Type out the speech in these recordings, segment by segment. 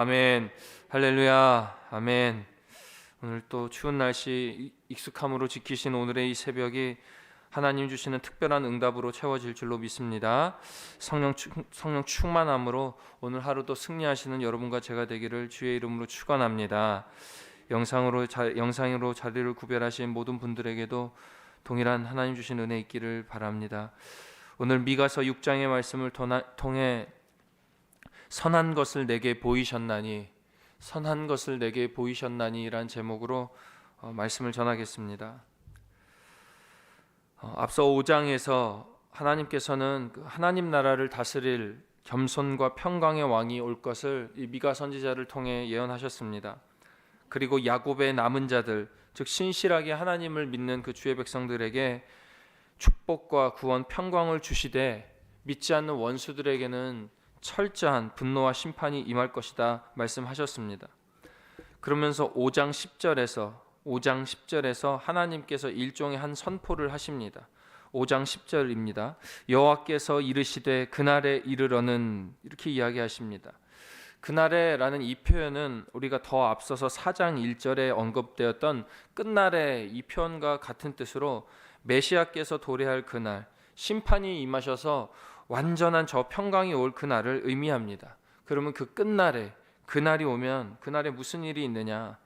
아멘. 할렐루야. 아멘. 오늘 또 추운 날씨 익숙함으로 지키신 오늘의 이 새벽이 하나님 주시는 특별한 응답으로 채워질 줄로 믿습니다. 성령 충만함으로 오늘 하루도 승리하시는 여러분과 제가 되기를 주의 이름으로 축원합니다. 영상으로 자리를 구별하신 모든 분들에게도 동일한 하나님 주신 은혜 있기를 바랍니다. 오늘 미가서 6장의 말씀을 통해 선한 것을 내게 보이셨나니, 선한 것을 내게 보이셨나니라는 제목으로 말씀을 전하겠습니다. 앞서 5장에서 하나님께서는 하나님 나라를 다스릴 겸손과 평강의 왕이 올 것을 이 미가 선지자를 통해 예언하셨습니다. 그리고 야곱의 남은 자들, 즉 신실하게 하나님을 믿는 그 주의 백성들에게 축복과 구원, 평강을 주시되 믿지 않는 원수들에게는 철저한 분노와 심판이 임할 것이다 말씀하셨습니다. 그러면서 5장 10절에서 하나님께서 일종의 한 선포를 하십니다. 5장 10절입니다. 여호와께서 이르시되 그날에 이르러는, 이렇게 이야기하십니다. 그날에라는 이 표현은 우리가 더 앞서서 4장 1절에 언급되었던 끝날에 이 표현과 같은 뜻으로 메시아께서 도래할 그날, 심판이 임하셔서 완전한 저 평강이 올 그날을 의미합니다. 그러면 그 끝날에, 그날이 오면 그날에 무슨 일이 있느냐?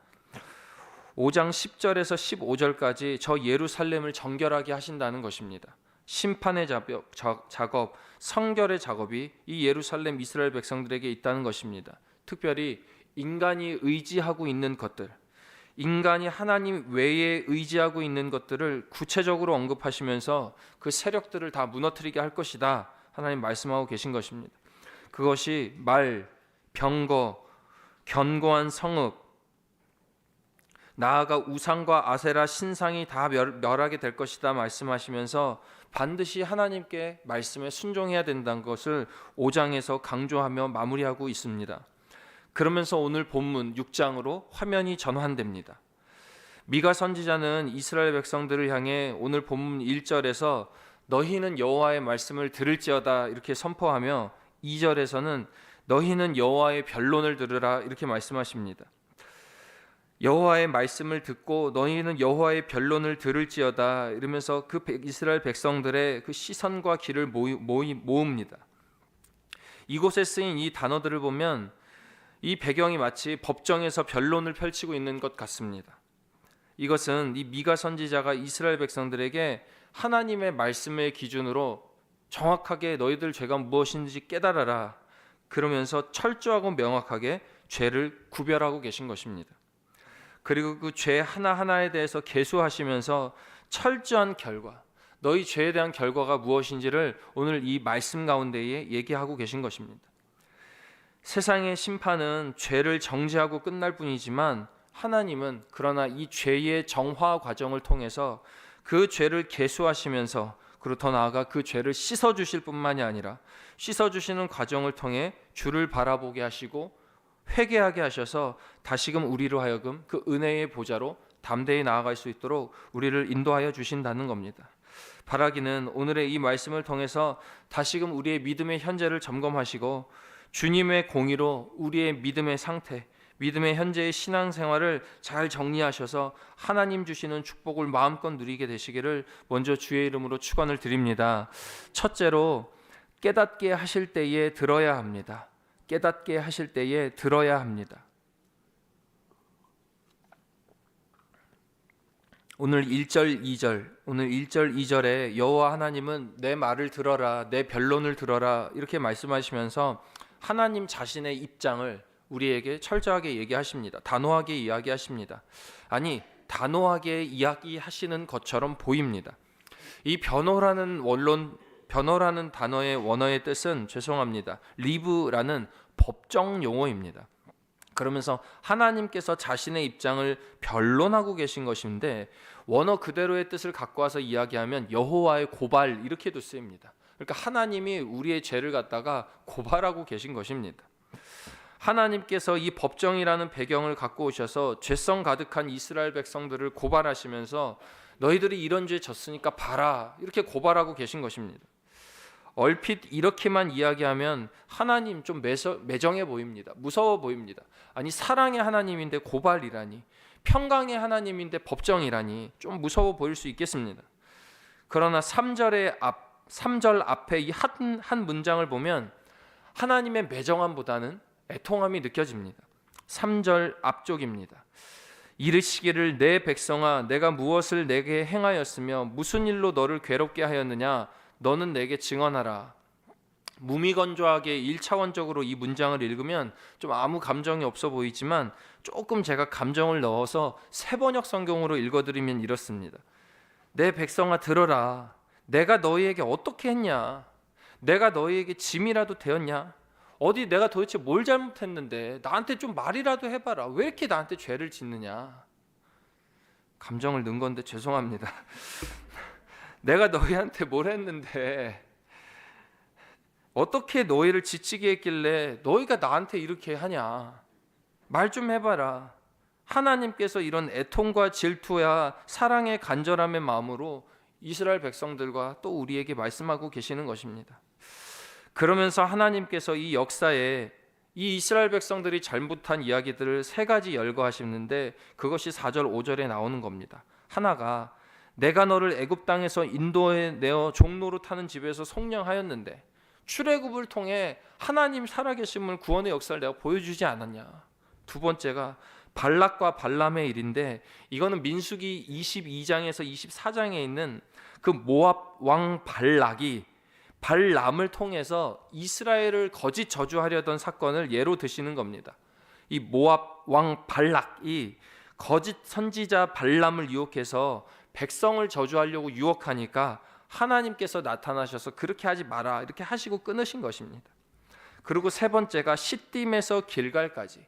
5장 10절에서 15절까지 저 예루살렘을 정결하게 하신다는 것입니다. 심판의 작업, 성결의 작업이 이 예루살렘 이스라엘 백성들에게 있다는 것입니다. 특별히 인간이 의지하고 있는 것들, 인간이 하나님 외에 의지하고 있는 것들을 구체적으로 언급하시면서 그 세력들을 다 무너뜨리게 할 것이다, 하나님 말씀하고 계신 것입니다. 그것이 말, 병거, 견고한 성읍, 나아가 우상과 아세라 신상이 다 멸하게 될 것이다 말씀하시면서 반드시 하나님께 말씀에 순종해야 된다는 것을 5장에서 강조하며 마무리하고 있습니다. 그러면서 오늘 본문 6장으로 화면이 전환됩니다. 미가 선지자는 이스라엘 백성들을 향해 오늘 본문 1절에서 너희는 여호와의 말씀을 들을지어다 이렇게 선포하며 2절에서는 너희는 여호와의 변론을 들으라 이렇게 말씀하십니다. 여호와의 말씀을 듣고 너희는 여호와의 변론을 들을지어다 이러면서 그 이스라엘 백성들의 그 시선과 귀를 모읍니다. 이곳에 쓰인 이 단어들을 보면 이 배경이 마치 법정에서 변론을 펼치고 있는 것 같습니다. 이것은 이 미가 선지자가 이스라엘 백성들에게 하나님의 말씀의 기준으로 정확하게 너희들 죄가 무엇인지 깨달아라, 그러면서 철저하고 명확하게 죄를 구별하고 계신 것입니다. 그리고 그 죄 하나하나에 대해서 계수하시면서 철저한 결과, 너희 죄에 대한 결과가 무엇인지를 오늘 이 말씀 가운데에 얘기하고 계신 것입니다. 세상의 심판은 죄를 정죄하고 끝날 뿐이지만 하나님은 그러나 이 죄의 정화 과정을 통해서 그 죄를 계수하시면서, 그리고 더 나아가 그 죄를 씻어주실 뿐만이 아니라 씻어주시는 과정을 통해 주를 바라보게 하시고 회개하게 하셔서 다시금 우리로 하여금 그 은혜의 보좌로 담대히 나아갈 수 있도록 우리를 인도하여 주신다는 겁니다. 바라기는 오늘의 이 말씀을 통해서 다시금 우리의 믿음의 현재를 점검하시고 주님의 공의로 우리의 믿음의 상태, 믿음의 현재의 신앙생활을 잘 정리하셔서 하나님 주시는 축복을 마음껏 누리게 되시기를 먼저 주의 이름으로 축원을 드립니다. 첫째로 깨닫게 하실 때에 들어야 합니다. 깨닫게 하실 때에 들어야 합니다. 오늘 1절 2절에 여호와 하나님은 내 말을 들어라, 내 변론을 들어라 이렇게 말씀하시면서 하나님 자신의 입장을 우리에게 철저하게 얘기하십니다. 단호하게 이야기하십니다. 아니, 단호하게 이야기하시는 것처럼 보입니다. 이 변호라는 단어의 원어의 뜻은, 리브라는 법정 용어입니다. 그러면서 하나님께서 자신의 입장을 변론하고 계신 것인데 원어 그대로의 뜻을 갖고 와서 이야기하면 여호와의 고발 이렇게도 쓰입니다. 그러니까 하나님이 우리의 죄를 갖다가 고발하고 계신 것입니다. 하나님께서 이 법정이라는 배경을 갖고 오셔서 죄성 가득한 이스라엘 백성들을 고발하시면서 너희들이 이런 죄 졌으니까 봐라 이렇게 고발하고 계신 것입니다. 얼핏 이렇게만 이야기하면 하나님 좀 매정해 보입니다. 무서워 보입니다. 아니, 사랑의 하나님인데 고발이라니, 평강의 하나님인데 법정이라니 좀 무서워 보일 수 있겠습니다. 그러나 3절 앞에 이 한 문장을 보면 하나님의 매정함보다는 애통함이 느껴집니다. 3절 앞쪽입니다. 이르시기를 내 백성아 내가 무엇을 내게 행하였으며 무슨 일로 너를 괴롭게 하였느냐 너는 내게 증언하라. 무미건조하게 1차원적으로 이 문장을 읽으면 좀 아무 감정이 없어 보이지만 조금 제가 감정을 넣어서 새번역 성경으로 읽어드리면 이렇습니다. 내 백성아 들어라. 내가 너희에게 어떻게 했냐? 내가 너희에게 짐이라도 되었냐? 어디 내가 도대체 뭘 잘못했는데 나한테 좀 말이라도 해봐라. 왜 이렇게 나한테 죄를 짓느냐? 감정을 넣은 건데 죄송합니다. 내가 너희한테 뭘 했는데 어떻게 너희를 지치게 했길래 너희가 나한테 이렇게 하냐? 말 좀 해봐라. 하나님께서 이런 애통과 질투와 사랑의 간절함의 마음으로 이스라엘 백성들과 또 우리에게 말씀하고 계시는 것입니다. 그러면서 하나님께서 이 역사에 이 이스라엘 백성들이 잘못한 이야기들을 3가지 열거하시는데 그것이 4절 5절에 나오는 겁니다. 하나가 내가 너를 애굽 땅에서 인도해 내어 종로로 타는 집에서 속량하였는데 출애굽을 통해 하나님 살아계심을 구원의 역사를 내가 보여주지 않았냐. 두 번째가 발락과 발람의 일인데 이거는 민수기 22장에서 24장에 있는 그 모압 왕 발락이 발람을 통해서 이스라엘을 거짓 저주하려던 사건을 예로 드시는 겁니다. 이 모압 왕 발락이 거짓 선지자 발람을 유혹해서 백성을 저주하려고 유혹하니까 하나님께서 나타나셔서 그렇게 하지 마라 이렇게 하시고 끊으신 것입니다. 그리고 세 번째가 시딤에서 길갈까지.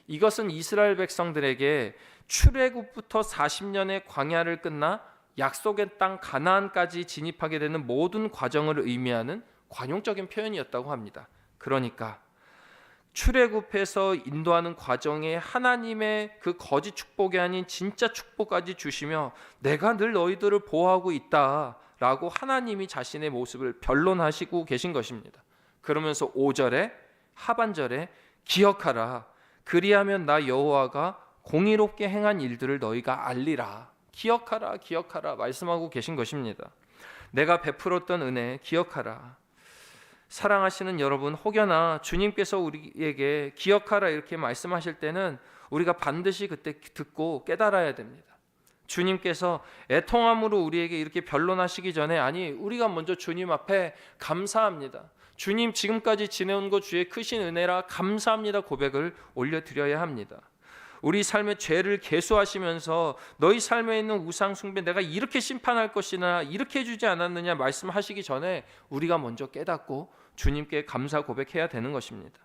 이것은 이스라엘 백성들에게 출애굽부터 40년의 광야를 끝나 약속의 땅 가나안까지 진입하게 되는 모든 과정을 의미하는 관용적인 표현이었다고 합니다. 그러니까 출애굽해서 인도하는 과정에 하나님의 그 거짓 축복이 아닌 진짜 축복까지 주시며 내가 늘 너희들을 보호하고 있다라고 하나님이 자신의 모습을 변론하시고 계신 것입니다. 그러면서 5절에 하반절에 기억하라. 그리하면 나 여호와가 공의롭게 행한 일들을 너희가 알리라. 기억하라 기억하라 말씀하고 계신 것입니다. 내가 베풀었던 은혜 기억하라. 사랑하시는 여러분, 혹여나 주님께서 우리에게 기억하라 이렇게 말씀하실 때는 우리가 반드시 그때 듣고 깨달아야 됩니다. 주님께서 애통함으로 우리에게 이렇게 변론하시기 전에 아니 우리가 먼저 주님 앞에 감사합니다. 주님 지금까지 지내온 것 주의 크신 은혜라 감사합니다 고백을 올려드려야 합니다. 우리 삶의 죄를 계수하시면서 너희 삶에 있는 우상 숭배 내가 이렇게 심판할 것이나 이렇게 해주지 않았느냐 말씀하시기 전에 우리가 먼저 깨닫고 주님께 감사 고백해야 되는 것입니다.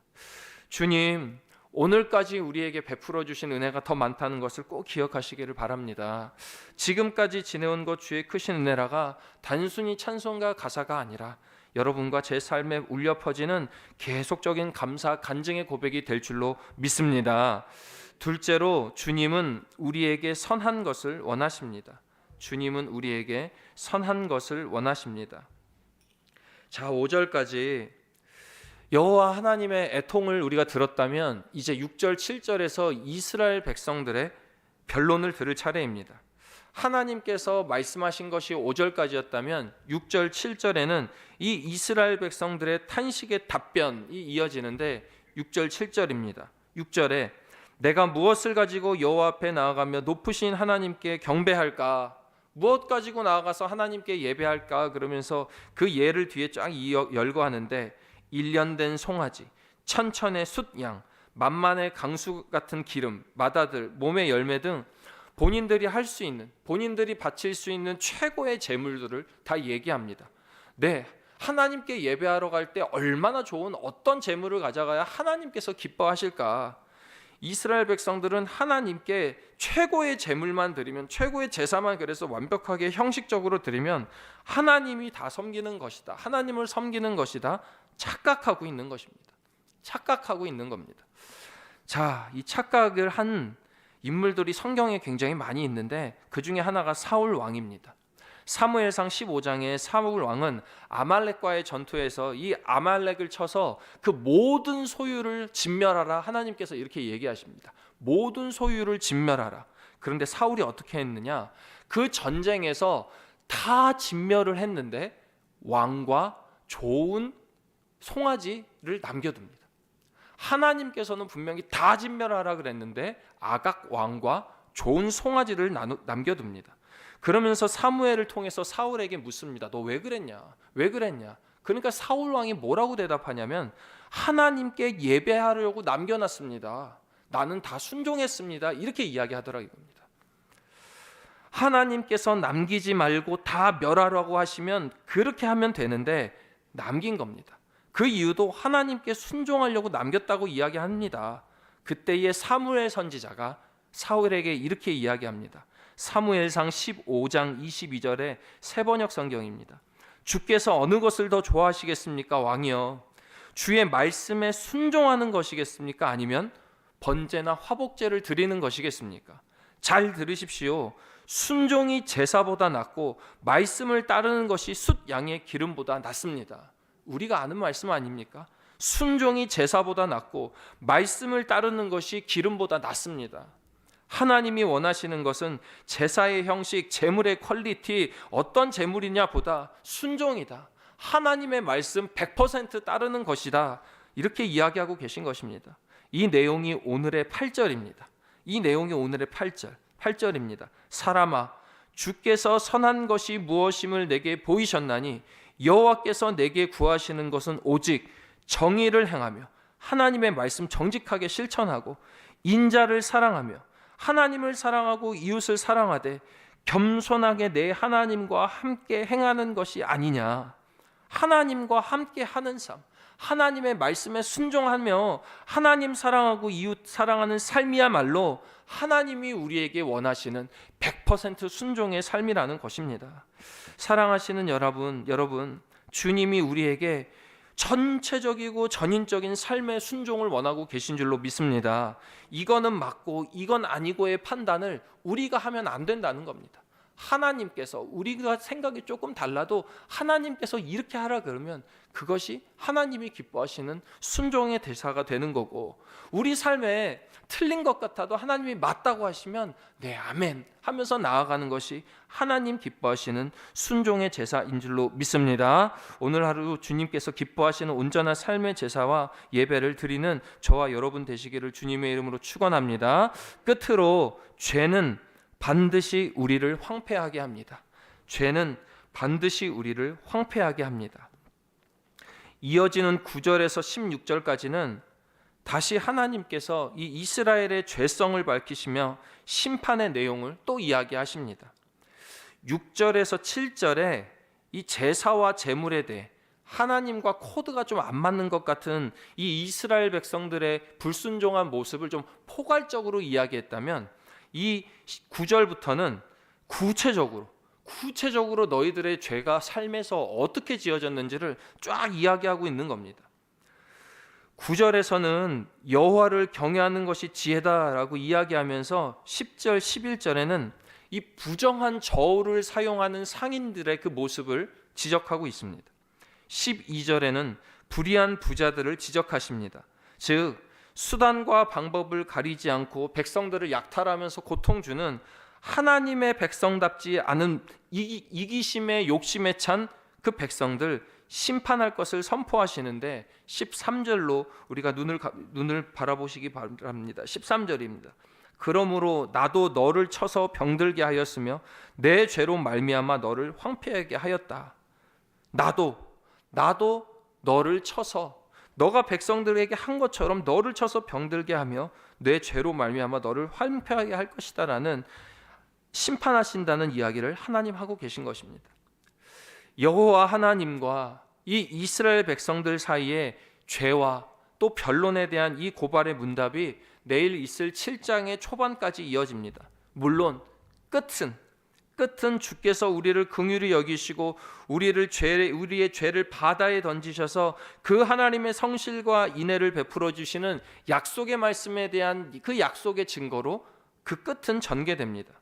주님 오늘까지 우리에게 베풀어 주신 은혜가 더 많다는 것을 꼭 기억하시기를 바랍니다. 지금까지 지내온 것 주의 크신 은혜라가 단순히 찬송가 가사가 아니라 여러분과 제 삶에 울려 퍼지는 계속적인 감사 간증의 고백이 될 줄로 믿습니다. 둘째로 주님은 우리에게 선한 것을 원하십니다. 주님은 우리에게 선한 것을 원하십니다. 자, 5절까지 여호와 하나님의 애통을 우리가 들었다면 이제 6절 7절에서 이스라엘 백성들의 변론을 들을 차례입니다. 하나님께서 말씀하신 것이 5절까지였다면 6절 7절에는 이 이스라엘 백성들의 탄식의 답변이 이어지는데 6절 7절입니다. 6절에 내가 무엇을 가지고 여호와 앞에 나아가며 높으신 하나님께 경배할까? 무엇 가지고 나아가서 하나님께 예배할까? 그러면서 그 예를 뒤에 쫙 열거하는데 1년 된 송아지, 천천의 숫양, 만만의 강수 같은 기름, 맏아들, 몸의 열매 등 본인들이 할 수 있는, 본인들이 바칠 수 있는 최고의 제물들을 다 얘기합니다. 네, 하나님께 예배하러 갈 때 얼마나 좋은 어떤 제물을 가져가야 하나님께서 기뻐하실까? 이스라엘 백성들은 하나님께 최고의 제물만 드리면, 최고의 제사만 그래서 완벽하게 형식적으로 드리면 하나님이 다 섬기는 것이다, 하나님을 섬기는 것이다 착각하고 있는 것입니다. 착각하고 있는 겁니다. 자, 이 착각을 한 인물들이 성경에 굉장히 많이 있는데 그 중에 하나가 사울 왕입니다. 사무엘상 15장의 사울 왕은 아말렉과의 전투에서 이 아말렉을 쳐서 그 모든 소유를 진멸하라, 하나님께서 이렇게 얘기하십니다. 모든 소유를 진멸하라. 그런데 사울이 어떻게 했느냐? 그 전쟁에서 다 진멸을 했는데 왕과 좋은 송아지를 남겨둡니다. 하나님께서는 분명히 다 진멸하라 그랬는데 아각 왕과 좋은 송아지를 남겨둡니다. 그러면서 사무엘을 통해서 사울에게 묻습니다. 너 왜 그랬냐? 왜 그랬냐? 그러니까 사울 왕이 뭐라고 대답하냐면 하나님께 예배하려고 남겨놨습니다. 나는 다 순종했습니다. 이렇게 이야기하더라 이겁니다. 하나님께서 남기지 말고 다 멸하라고 하시면 그렇게 하면 되는데 남긴 겁니다. 그 이유도 하나님께 순종하려고 남겼다고 이야기합니다. 그때의 사무엘 선지자가 사울에게 이렇게 이야기합니다. 사무엘상 15장 22절의 새번역 성경입니다. 주께서 어느 것을 더 좋아하시겠습니까? 왕이여, 주의 말씀에 순종하는 것이겠습니까? 아니면 번제나 화복제를 드리는 것이겠습니까? 잘 들으십시오. 순종이 제사보다 낫고 말씀을 따르는 것이 숫 양의 기름보다 낫습니다. 우리가 아는 말씀 아닙니까? 순종이 제사보다 낫고 말씀을 따르는 것이 기름보다 낫습니다. 하나님이 원하시는 것은 제사의 형식, 제물의 퀄리티, 어떤 제물이냐 보다 순종이다. 하나님의 말씀 100% 따르는 것이다. 이렇게 이야기하고 계신 것입니다. 이 내용이 오늘의 8절입니다. 이 내용이 오늘의 8절입니다. 사람아, 주께서 선한 것이 무엇임을 내게 보이셨나니 여호와께서 내게 구하시는 것은 오직 정의를 행하며 하나님의 말씀 정직하게 실천하고 인자를 사랑하며 하나님을 사랑하고 이웃을 사랑하되 겸손하게 내 하나님과 함께 행하는 것이 아니냐. 하나님과 함께 하는 삶, 하나님의 말씀에 순종하며 하나님 사랑하고 이웃 사랑하는 삶이야말로 하나님이 우리에게 원하시는 100% 순종의 삶이라는 것입니다. 사랑하시는 여러분, 주님이 우리에게 전체적이고 전인적인 삶의 순종을 원하고 계신 줄로 믿습니다. 이거는 맞고 이건 아니고의 판단을 우리가 하면 안 된다는 겁니다. 하나님께서, 우리가 생각이 조금 달라도 하나님께서 이렇게 하라 그러면 그것이 하나님이 기뻐하시는 순종의 대사가 되는 거고, 우리 삶에 틀린 것 같아도 하나님이 맞다고 하시면 네 아멘 하면서 나아가는 것이 하나님 기뻐하시는 순종의 제사인 줄로 믿습니다. 오늘 하루 주님께서 기뻐하시는 온전한 삶의 제사와 예배를 드리는 저와 여러분 되시기를 주님의 이름으로 축원합니다. 끝으로 죄는 반드시 우리를 황폐하게 합니다. 죄는 반드시 우리를 황폐하게 합니다. 이어지는 9절에서 16절까지는 다시 하나님께서 이 이스라엘의 죄성을 밝히시며 심판의 내용을 또 이야기하십니다. 6절에서 7절에 이 제사와 제물에 대해 하나님과 코드가 좀 안 맞는 것 같은 이 이스라엘 백성들의 불순종한 모습을 좀 포괄적으로 이야기했다면, 이 9절부터는 구체적으로 너희들의 죄가 삶에서 어떻게 지어졌는지를 쫙 이야기하고 있는 겁니다. 9절에서는 여호와를 경외하는 것이 지혜다라고 이야기하면서 10절, 11절에는 이 부정한 저울을 사용하는 상인들의 그 모습을 지적하고 있습니다. 12절에는 불의한 부자들을 지적하십니다. 즉 수단과 방법을 가리지 않고 백성들을 약탈하면서 고통 주는 하나님의 백성답지 않은 이기심에 욕심에 찬 그 백성들 심판할 것을 선포하시는데 13절로 우리가 눈을 바라보시기 바랍니다. 13절입니다. 그러므로 나도 너를 쳐서 병들게 하였으며 내 죄로 말미암아 너를 황폐하게 하였다. 나도 너를 쳐서, 너가 백성들에게 한 것처럼 너를 쳐서 병들게 하며 내 죄로 말미암아 너를 황폐하게 할 것이다라는 심판하신다는 이야기를 하나님 하고 계신 것입니다. 여호와 하나님과 이 이스라엘 백성들 사이에 죄와 또 변론에 대한 이 고발의 문답이 내일 있을 7장의 초반까지 이어집니다. 물론 끝은 주께서 우리를 긍휼히 여기시고 우리의 죄를 바다에 던지셔서 그 하나님의 성실과 인애를 베풀어 주시는 약속의 말씀에 대한 그 약속의 증거로 그 끝은 전개됩니다.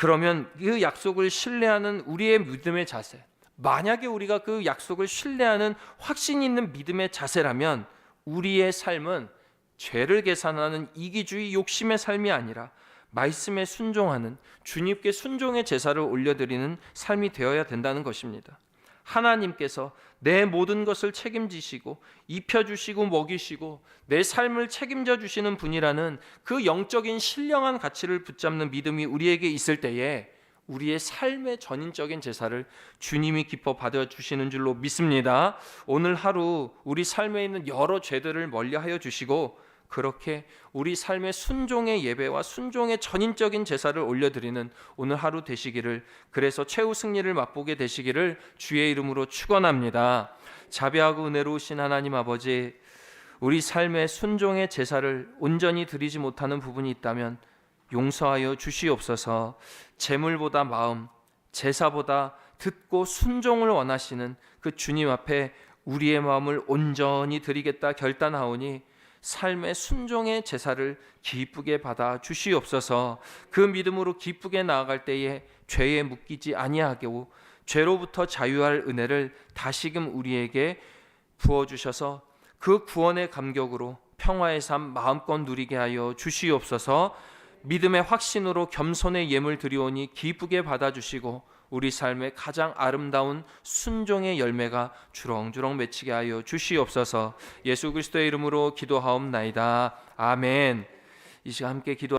그러면 그 약속을 신뢰하는 우리의 믿음의 자세, 만약에 우리가 그 약속을 신뢰하는 확신 있는 믿음의 자세라면 우리의 삶은 죄를 계산하는 이기주의 욕심의 삶이 아니라 말씀에 순종하는 주님께 순종의 제사를 올려드리는 삶이 되어야 된다는 것입니다. 하나님께서 내 모든 것을 책임지시고 입혀주시고 먹이시고 내 삶을 책임져 주시는 분이라는 그 영적인 신령한 가치를 붙잡는 믿음이 우리에게 있을 때에 우리의 삶의 전인적인 제사를 주님이 기뻐 받아주시는 줄로 믿습니다. 오늘 하루 우리 삶에 있는 여러 죄들을 멀리하여 주시고 그렇게 우리 삶의 순종의 예배와 순종의 전인적인 제사를 올려드리는 오늘 하루 되시기를, 그래서 최후 승리를 맛보게 되시기를 주의 이름으로 축원합니다. 자비하고 은혜로우신 하나님 아버지, 우리 삶의 순종의 제사를 온전히 드리지 못하는 부분이 있다면 용서하여 주시옵소서. 재물보다 마음, 제사보다 듣고 순종을 원하시는 그 주님 앞에 우리의 마음을 온전히 드리겠다 결단하오니 삶의 순종의 제사를 기쁘게 받아 주시옵소서. 그 믿음으로 기쁘게 나아갈 때에 죄에 묶이지 아니하고 죄로부터 자유할 은혜를 다시금 우리에게 부어주셔서 그 구원의 감격으로 평화의 삶 마음껏 누리게 하여 주시옵소서. 믿음의 확신으로 겸손의 예물 드리오니 기쁘게 받아주시고 우리 삶의 가장 아름다운 순종의 열매가 주렁주렁 맺히게 하여 주시옵소서. 예수 그리스도의 이름으로 기도하옵나이다. 아멘. 이 시간 함께 기도